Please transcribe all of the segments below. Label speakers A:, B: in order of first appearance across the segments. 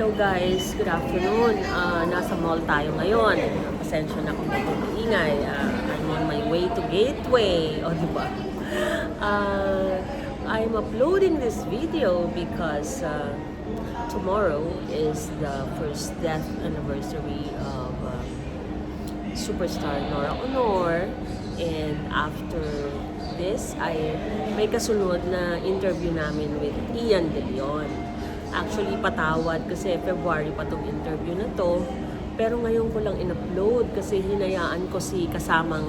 A: Hello guys, good afternoon. Nasa mall tayo ngayon. Pasensya na kung medyo maingay. I'm on my way to Gateway. O, diba? I'm uploading this video because tomorrow is the first death anniversary of superstar Nora Honor. And after this, ay may kasunod na interview namin with Ian De Leon. Actually, patawad kasi February pa tong interview na to. Pero ngayon ko lang in-upload kasi hinayaan ko si kasamang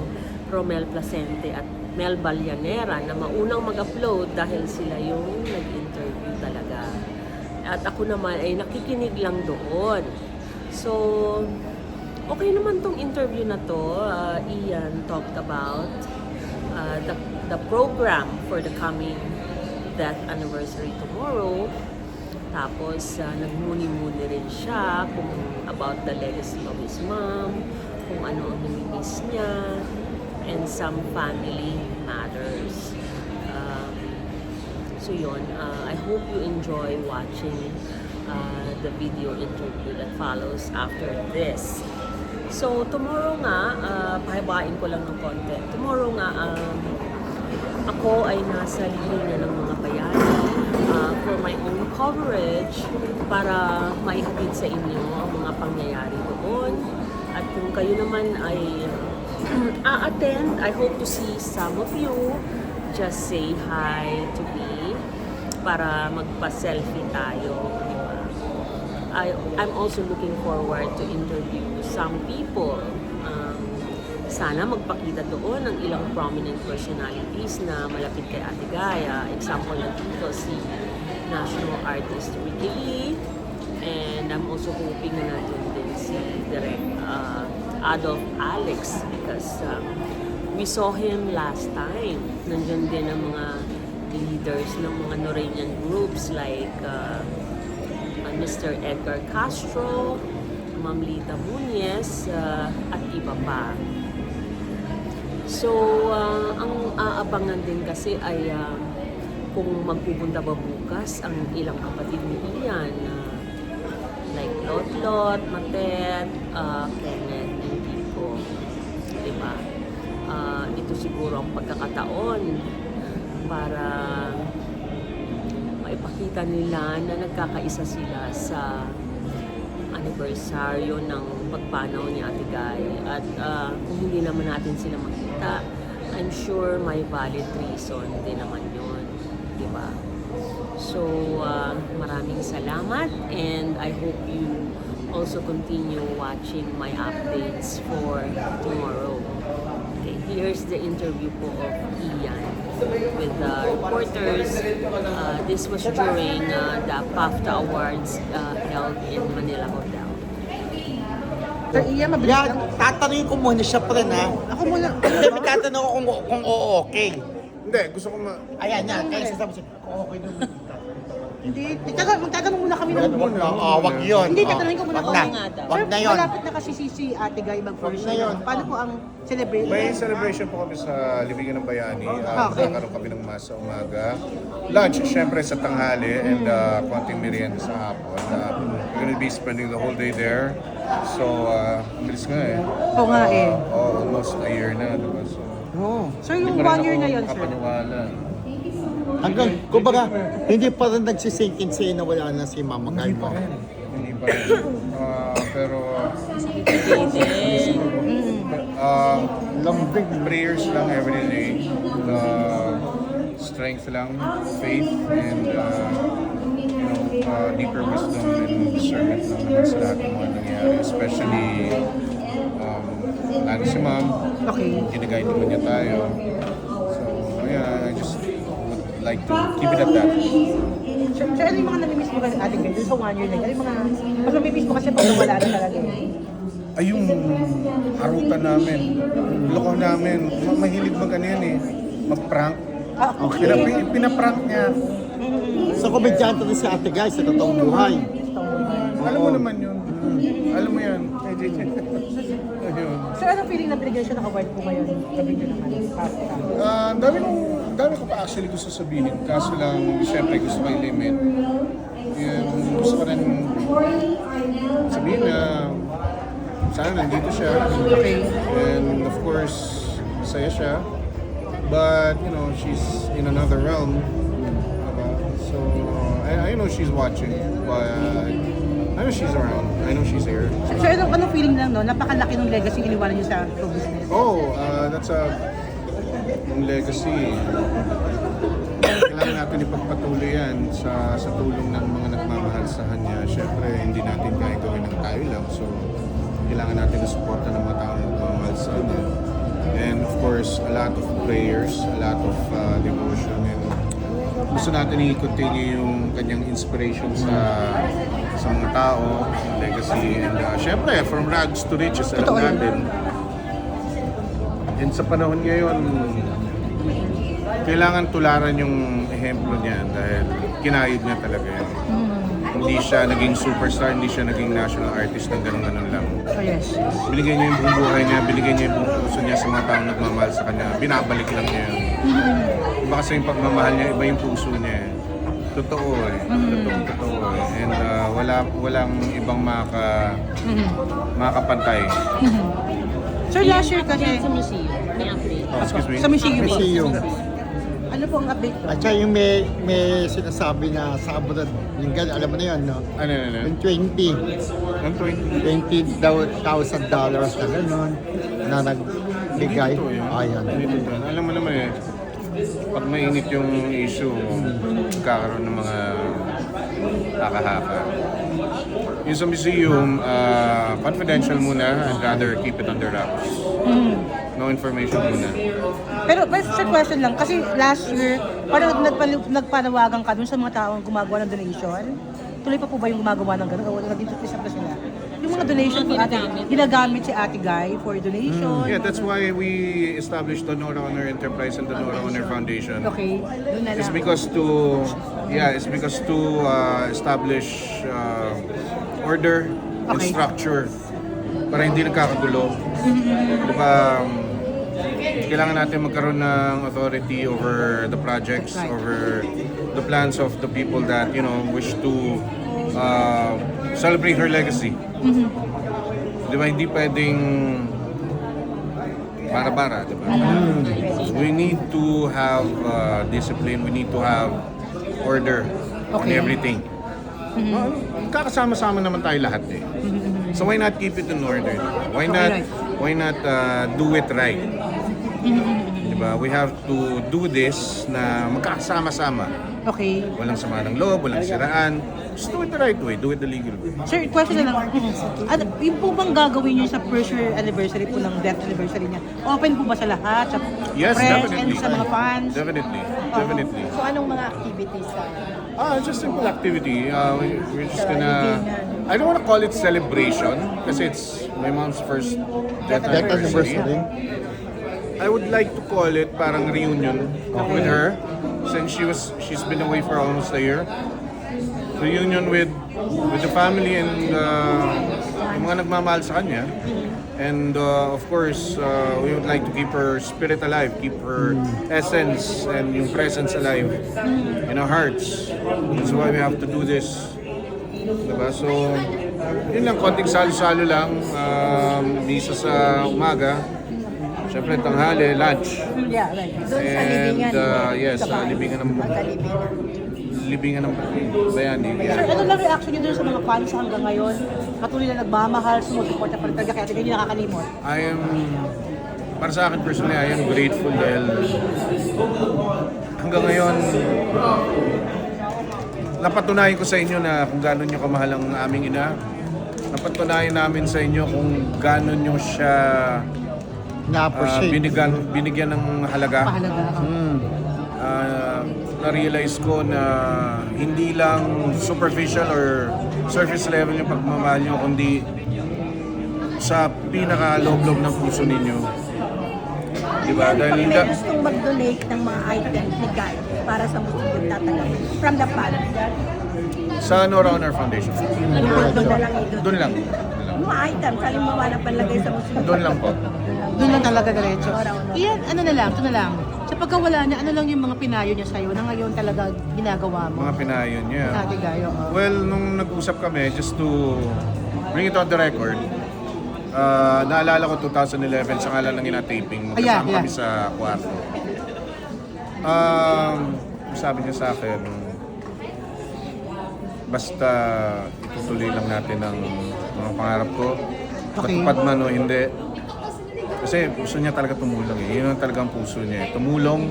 A: Romel Placente at Mel Balyanera na maunang mag-upload dahil sila yung nag-interview talaga. At ako naman ay nakikinig lang doon. So, okay naman tong interview na to. Ian talked about the program for the coming death anniversary tomorrow. Tapos, nagmuni-muni rin siya about the legacy of his mom, kung ano ang nami-miss niya, and some family matters. So yun, I hope you enjoy watching the video interview that follows after this. So, tomorrow nga, pahibain ko lang ng konti. Tomorrow nga, ako ay nasa linya ng mga bayani for my own coverage para maihatid sa inyo ang mga pangyayari doon. At kung kayo naman ay a-attend, I hope to see some of you. Just say hi to me para magpa-selfie tayo. Diba? I'm also looking forward to interview some people. Sana magpakita doon ng ilang prominent personalities na malapit kay Ate Gaya. Example lang dito si national artist Ricky Lee. And I'm also hoping na natin din si Direk Adolf Alex because we saw him last time. Nandiyan din ang mga leaders ng mga Norenian groups like Mr. Edgar Castro, Ma'am Lita Muñez, at iba pa. So, ang aabangan din kasi ay kung magpupunta ba bukas ang ilang kapatid ni Ian, like Lot, Matet, Kenneth, and Kiko. Diba? Ito siguro ang pagkakataon para maipakita nila na nagkakaisa sila sa anibersaryo ng pagpanaw ni Ate Guy. At kung hindi naman natin sila makita, I'm sure may valid reason din naman yun. Diba? So, maraming salamat and I hope you also continue watching my updates for tomorrow. Okay, here's the interview po of Ian with the reporters. This was during the PAFTA Awards held in Manila Hotel.
B: Sir Ian, mabilis
C: Yan,
B: lang.
C: tatanungin ko muna siya pre na.
B: Ako muna.
C: Hindi, may tatanong ko kung okay.
D: Hindi, gusto ko
C: Ayan yan, kaya sasabi siya, kung okay doon.
B: Hindi, magtatanong muna kami ng...
C: Wag yun.
B: Hindi, tatanungin ko muna
C: Wag
B: kung
C: na.
A: nga daw.
C: Wag na yun.
B: malapit na kasi si Ate Guy mag-first
C: Wag na yun.
B: Paano po ang celebration?
D: may celebration po kami sa Libingan ng Bayani.
B: Okay.
D: Magkakaroon kami ng masa umaga. Lunch, syempre sa tanghali and konting merienda sa hapon. We're gonna be spending the whole day there. So, bilis nga eh.
B: Oo nga eh.
D: Almost a year na, diba? So,
B: Sir, yung 1 year na yun, sir.
D: Kapaniwala.
C: Hanggang, kumbaga, hindi pa rin nagsisinkin sa'yo na wala na si Mama Guy mo.
D: Hindi pa rin. Pero,
C: Lambing.
D: prayers lang every day. Strength lang, faith, and deeper wisdom and discernment lang naman sa lahat ng mga nangyayari. Especially, lalo si Ma'am,
B: Okay.
D: ginagay naman niya tayo. So, yeah, I just would like to keep it at that.
B: Sir, ano yung mga namimiss mo kasi Ate Guy? Dun sa 1 year na yun? Ano yung mga... Mas namimiss mo kasi pag nawala na talaga eh.
D: Ay, yung harutan namin, loko namin, mahilig mag-ano yan eh, mag-prank.
C: Okay.
D: Pinaprank niya.
C: So, komedyante rin si Ate Guy sa totoong buhay.
D: Alam mo naman yun. Alam mo yan. Ayun.
B: Sir, anong feeling na binigyan siya ng award po ngayon? Gabi niyo naman.
D: Dami ko pa actually gusto sabihin. Kaso lang, syempre gusto ko i-limit. Yun, gusto ko rin sana nandito siya.
B: Okay.
D: And of course, masaya siya. But, you know, she's in another realm. So, I know she's watching. But, I know she's around. I know she's here.
B: So, ano feeling lang, no? Napakalaki ng legacy iniwanan niyo sa show business.
D: Oh, that's yung legacy. Kailangan natin ipagpatuloy yan sa tulong ng mga nagmamahal sa kanya. Siyempre, hindi natin kaya gawin ng tayo lang. So, kailangan natin na suporta ng mga taong nagmamahal sa kanya. And of course, a lot of prayers, a lot of devotion. And gusto natin i-continue yung kanyang inspiration sa mga tao, sa legacy. And syempre, from rags to riches, alam natin. And sa panahon ngayon, kailangan tularan yung ehemplo niya dahil kinayod niya talaga yun. Hindi siya naging superstar, hindi siya naging national artist ng ganun-ganun lang.
B: Oh, yes.
D: Binigay niya yung buong buhay niya, binigay niya yung buong puso niya sa mga taong nagmamahal sa kanya. Binabalik lang niya yun. Iba kasi yung pagmamahal niya, iba yung puso niya. Totoo eh. Totoo eh. And walang ibang makapantay.
B: So, last year kasi,
A: Sa museum, may update.
D: Oh, excuse me.
B: sa museum.
C: Museum.
B: Ano po ang update ko?
C: At saka yung may sinasabi na sa abroad, yung ganun, alam mo na yun, no?
D: Ano?
C: Yung 20.
D: Ang 20.
C: $20,000 na gano'n na nagbigay.
D: Dito yun.
C: Ayan.
D: Dito yun. Alam mo naman eh, pag mainit yung issue, kakaroon ng mga haka-haka. Yung sa museum, confidential muna. I'd rather keep it under wraps. No information muna.
B: Pero sa question lang, kasi last year, parang nagpanawagan ka dun sa mga taong gumagawa ng donation. Tuloy pa po ba yung gumagawa ng gano'n? O naging surprise pa sila? Yung mga donation po ate, ginagamit si Ate Guy for donation.
D: Yeah, that's why we established the Nora Honor Enterprise and the Nora Honor Foundation.
B: Okay, doon na
D: It's
B: lang.
D: because to establish order and
B: Okay.
D: structure para hindi nagkakagulo. Diba, kailangan natin magkaroon ng authority over the projects,
B: Right.
D: over the plans of the people that, you know, wish to celebrate her legacy. Diba, hindi pwedeng bara-bara, diba? We need to have discipline, we need to have order on
B: Okay.
D: everything. Kakasama-sama naman tayo lahat eh. So why not keep it in order? Why not do it right? Diba? We have to do this na magkakasama-sama.
B: Okay.
D: Walang sama ng loob, walang siraan. Just do it the right way, do it the legal way.
B: Sir, question na lang. Ano, yung po bang gagawin niyo sa first year anniversary po ng death anniversary niya? Open po ba sa lahat? Sa
D: Yes,
B: press
D: definitely.
B: and sa mga fans?
D: Definitely.
B: So, anong mga activities sa...
D: Just simple activity. We're just gonna... I don't wanna call it celebration kasi it's my mom's first death
C: Death
D: anniversary.
C: anniversary.
D: I would like to call it parang reunion with her since she's been away for almost a year. Reunion with the family and yung mga nagmamahal sa kanya. And of course, we would like to keep her spirit alive, keep her essence and yung presence alive in our hearts. That's why we have to do this. Diba? So, yun lang, konting salo-salo lang. Misa sa umaga. Siyempre, tanghali, lunch.
B: Yeah, right.
D: And yes, libingan ng bayani.
B: Sir, ano lang reaction niyo dun sa mga fans hanggang ngayon? Patuloy na nagmamahal, sumusuporta pa rin talaga kaya hindi nakakalimot.
D: Para sa akin personally, I am grateful dahil hanggang ngayon, napatunayan ko sa inyo na kung gano'n nyo kamahal ang aming ina. Napatunayan namin sa inyo kung gano'n nyo siya
C: Na-appreciate.
D: binigyan ng halaga.
B: Mahalaga.
D: Na-realize ko na hindi lang superficial or surface level yung pagmamahal nyo, kundi sa pinaka-loob-loob ng puso ninyo. Diba? Dahil
E: May gustong mag-donate ng mga items ni Guy para sa museum tatagalan from the fans.
D: sa Nora Honor Foundation.
E: Doon na lang ito.
D: Doon lang.
E: Mga items, halimbawa na panlagay sa museum.
D: Doon lang po.
B: Doon lang talaga diretso. Iyan, ano na lang, ito na lang. Sa pagkawala niya, ano lang yung mga pinayo niya sa'yo na ngayon talaga ginagawa mo?
D: Mga pinayon niya.
B: Ate Gayo.
D: Well, nung nag-usap kami, just to bring it on the record, Naalala ko 2011 sa ngalan ng ina-taping.
B: Yeah,
D: Magkasama
B: yeah.
D: kami sa kwarto. Sabi niya sa akin, basta itutuloy lang natin ang mga pangarap ko.
B: Okay.
D: Matupad man o hindi. Kasi gusto niya talaga tumulong eh. Yun ang talagang puso niya eh. Tumulong.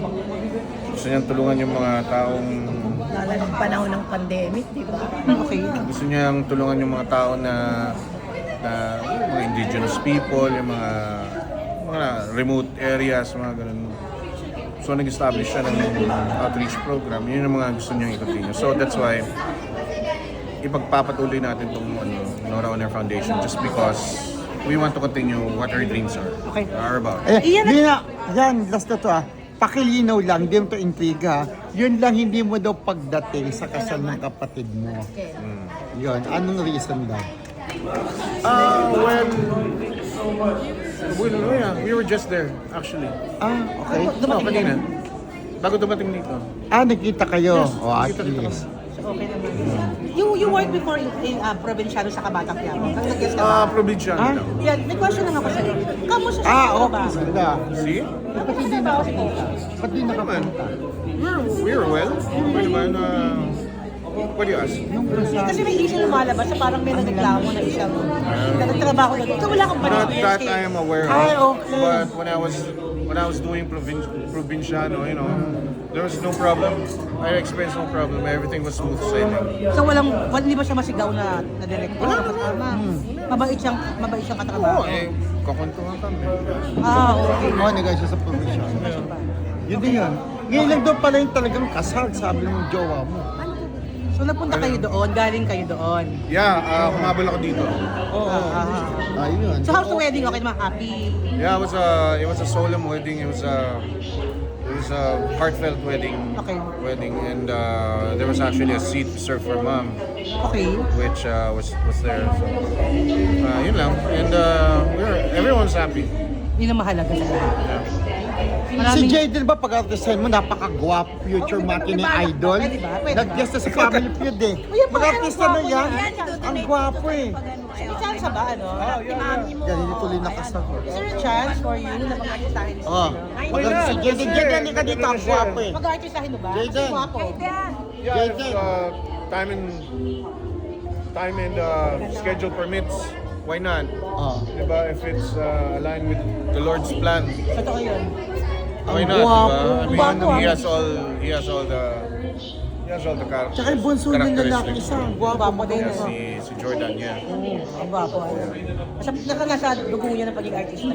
D: Gusto niya tulungan yung mga taong...
E: Lalo ng panahon ng pandemic, di ba?
B: Okay.
D: Gusto niyang tulungan yung mga tao na yung mga indigenous people, yung mga remote areas, mga ganun. So nag-establish siya ng outreach program. Yun yung mga gusto niyang i-continue. So that's why ipagpapatuloy natin itong Nora Honor Foundation just because we want to continue what our dreams are about.
B: Iyan na-
C: Lina, yan, last na to Pakilinaw lang, hindi mo to intriga. Yun lang hindi mo daw pagdating sa kasal ng kapatid mo. Yun, anong reason daw?
D: We were just there actually.
C: Okay.
D: Kanina. Bago dumating dito.
C: Nakita kayo. At
D: nakita
C: least.
B: Okay naman. You worked before in Provinciano sa Kabatang Quiapo. Nag-guest ka ba?
D: Probinsyano lang.
B: Yan, may question lang ako sa'yo. Kamusta siya sa
C: Okay.
B: trabaho?
C: Sila.
D: See?
C: Ba't hindi nakapunta? Ba't di nakapunta?
D: We're well. Okay naman. What do you ask?
B: Kasi may issue lumalabas sa parang may nagreklamo na isang na nagtrabaho na doon. So wala kang
D: Not
B: panahon.
D: that I am aware of.
C: Ay, okay.
D: But when I was doing Provinciano, you know, there was no problem. I experienced no problem. Everything was smooth sailing.
B: So hindi ba siya masigaw na director? Mabait siyang katrabaho.
D: Kakuntuhan kami.
C: Okay.
B: Okay.
C: Nag-ayos siya sa probinsya. Yun din yun. Ngayon lang daw pala yung talagang kasal, sabi ng jowa mo.
B: So nagpunta kayo doon, galing kayo doon.
D: Yeah, humabol ako dito.
C: Ayun.
B: So how's the wedding? Okay naman, happy?
D: Yeah, it was a solemn wedding. It was a heartfelt wedding.
B: Okay.
D: And there was actually a seat reserved for mom,
B: Okay.
D: which was there. So, yun lang. And everyone's happy.
B: Yun ang mahalaga sa lahat.
D: Yeah.
C: Si Jaden ba pag-artistahin mo, napaka-guwapo, future matinee idol?
B: Pwede ba? Pwede ba?
C: Nag-guest na sa Family Feud eh. Mag-artista na yan. Ang gwapo eh.
B: May chance ba, ano?
C: Ganito tuloy nakasal.
B: Is there a chance for you na mag-artistahin si
C: Oh, si Jaden, Jaden, ka dito, ang gwapo eh.
B: Mag-artistahin mo ba?
C: Jaden.
B: Kasi gwapo.
D: Yeah, if time and schedule permits, why not?
C: Oh.
D: Diba? If it's aligned with the Lord's plan,
B: Totoo yun.
D: why
C: Ang
D: not?
C: gwapo.
D: Diba? I mean,
B: Gwapo,
D: he has all the characters.
C: Tsaka yung bunso ng lalaki isa, ang gwapo
B: Gwapo din.
C: din.
D: Si Jordan, yeah.
B: Ang gwapo. Kasi nasa dugo niya ng pagiging artista.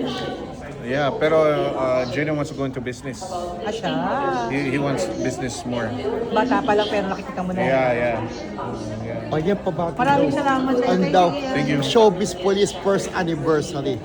D: Yeah, pero Jaden wants to go into business.
B: Siya.
D: He wants business more.
B: Bata pa lang pero nakikita mo na.
D: Yeah.
C: O yan pa ba?
B: Maraming salamat sa
C: Ano daw?
D: Thank you.
C: Showbiz Police first anniversary.